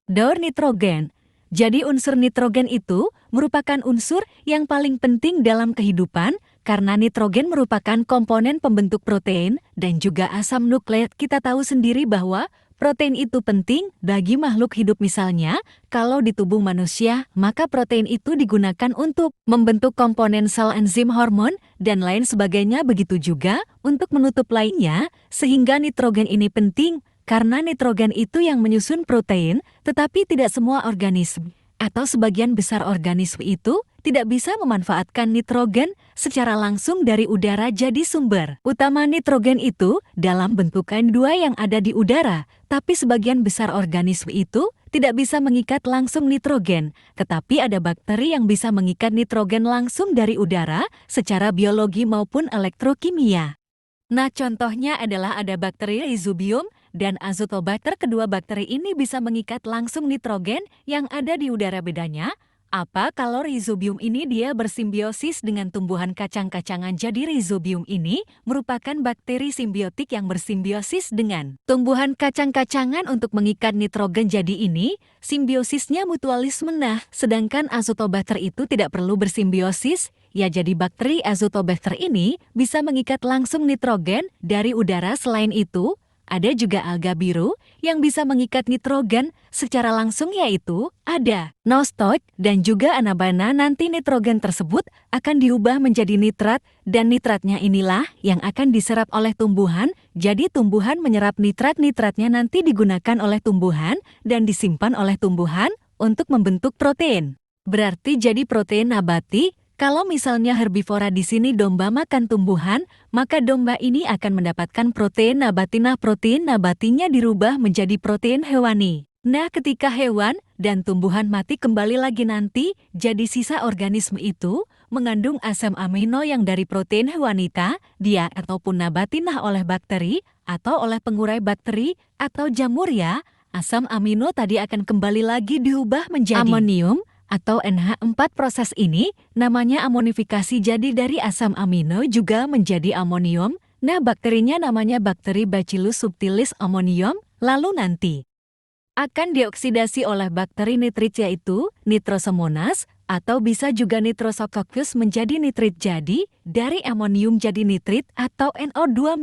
Daur nitrogen. Jadi unsur nitrogen itu merupakan unsur yang paling penting dalam kehidupan karena nitrogen merupakan komponen pembentuk protein dan juga asam nukleat. Kita tahu sendiri bahwa protein itu penting bagi makhluk hidup, misalnya kalau di tubuh manusia, maka protein itu digunakan untuk membentuk komponen sel, enzim, hormon, dan lain sebagainya. Begitu juga untuk menutup lainnya, sehingga nitrogen ini penting karena nitrogen itu yang menyusun protein, tetapi tidak semua organisme atau sebagian besar organisme itu tidak bisa memanfaatkan nitrogen secara langsung dari udara. Jadi sumber utama nitrogen itu dalam bentuk N2 yang ada di udara, tapi sebagian besar organisme itu tidak bisa mengikat langsung nitrogen, tetapi ada bakteri yang bisa mengikat nitrogen langsung dari udara secara biologi maupun elektrokimia. Nah, contohnya adalah ada bakteri Rhizobium dan Azotobacter. Kedua bakteri ini bisa mengikat langsung nitrogen yang ada di udara. Bedanya apa? Kalau Rhizobium ini dia bersimbiosis dengan tumbuhan kacang-kacangan. Jadi Rhizobium ini merupakan bakteri simbiotik yang bersimbiosis dengan tumbuhan kacang-kacangan untuk mengikat nitrogen. Jadi ini simbiosisnya mutualisme. Nah, sedangkan Azotobacter itu tidak perlu bersimbiosis. Ya, jadi bakteri Azotobacter ini bisa mengikat langsung nitrogen dari udara. Selain itu, ada juga alga biru yang bisa mengikat nitrogen secara langsung, yaitu ada nostoid dan juga anabana. Nanti nitrogen tersebut akan diubah menjadi nitrat dan nitratnya inilah yang akan diserap oleh tumbuhan. Jadi tumbuhan menyerap nitratnya nanti digunakan oleh tumbuhan dan disimpan oleh tumbuhan untuk membentuk protein. Berarti jadi protein nabati. Kalau misalnya herbivora di sini domba makan tumbuhan, maka domba ini akan mendapatkan protein nabati. Nah, protein nabatinya dirubah menjadi protein hewani. Nah, ketika hewan dan tumbuhan mati kembali lagi nanti, jadi sisa organisme itu mengandung asam amino yang dari protein hewanita, dia ataupun nabati. Nah, oleh bakteri atau oleh pengurai bakteri atau jamur ya, asam amino tadi akan kembali lagi diubah menjadi amonium atau NH4. Proses ini namanya amonifikasi, jadi dari asam amino juga menjadi amonium. Nah, bakterinya namanya bakteri Bacillus subtilis ammonium, lalu nanti akan dioksidasi oleh bakteri nitrit yaitu nitrosomonas atau bisa juga nitrosococcus menjadi nitrit. Jadi dari amonium jadi nitrit atau NO2-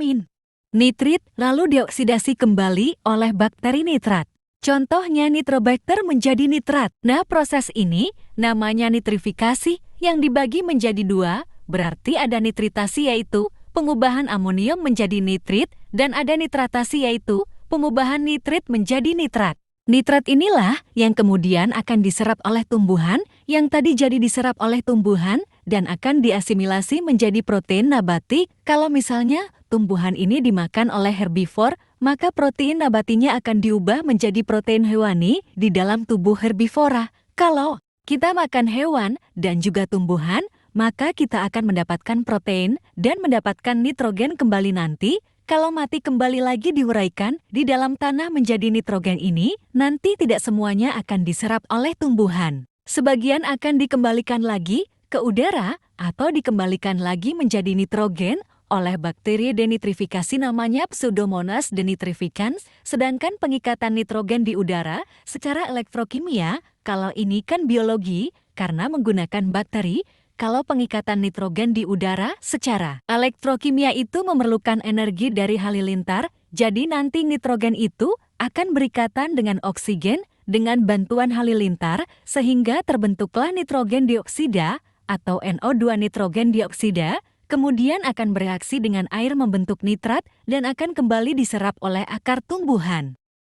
nitrit lalu dioksidasi kembali oleh bakteri nitrat. Contohnya nitrobacter menjadi nitrat. Nah, proses ini namanya nitrifikasi yang dibagi menjadi dua, berarti ada nitritasi yaitu pengubahan amonium menjadi nitrit dan ada nitratasi yaitu pengubahan nitrit menjadi nitrat. Nitrat inilah yang kemudian akan diserap oleh tumbuhan, yang tadi jadi diserap oleh tumbuhan dan akan diasimilasi menjadi protein nabati. Kalau misalnya tumbuhan ini dimakan oleh herbivor, maka protein nabatinya akan diubah menjadi protein hewani di dalam tubuh herbivora. Kalau kita makan hewan dan juga tumbuhan, maka kita akan mendapatkan protein dan mendapatkan nitrogen kembali nanti. Kalau mati kembali lagi diuraikan di dalam tanah menjadi nitrogen ini, nanti tidak semuanya akan diserap oleh tumbuhan. Sebagian akan dikembalikan lagi ke udara atau dikembalikan lagi menjadi nitrogen oleh bakteri denitrifikasi namanya Pseudomonas denitrificans. Sedangkan pengikatan nitrogen di udara secara elektrokimia, kalau ini kan biologi karena menggunakan bakteri. Kalau pengikatan nitrogen di udara secara elektrokimia itu memerlukan energi dari halilintar, jadi nanti nitrogen itu akan berikatan dengan oksigen dengan bantuan halilintar sehingga terbentuklah nitrogen dioksida atau NO2 nitrogen dioksida, kemudian akan bereaksi dengan air membentuk nitrat dan akan kembali diserap oleh akar tumbuhan.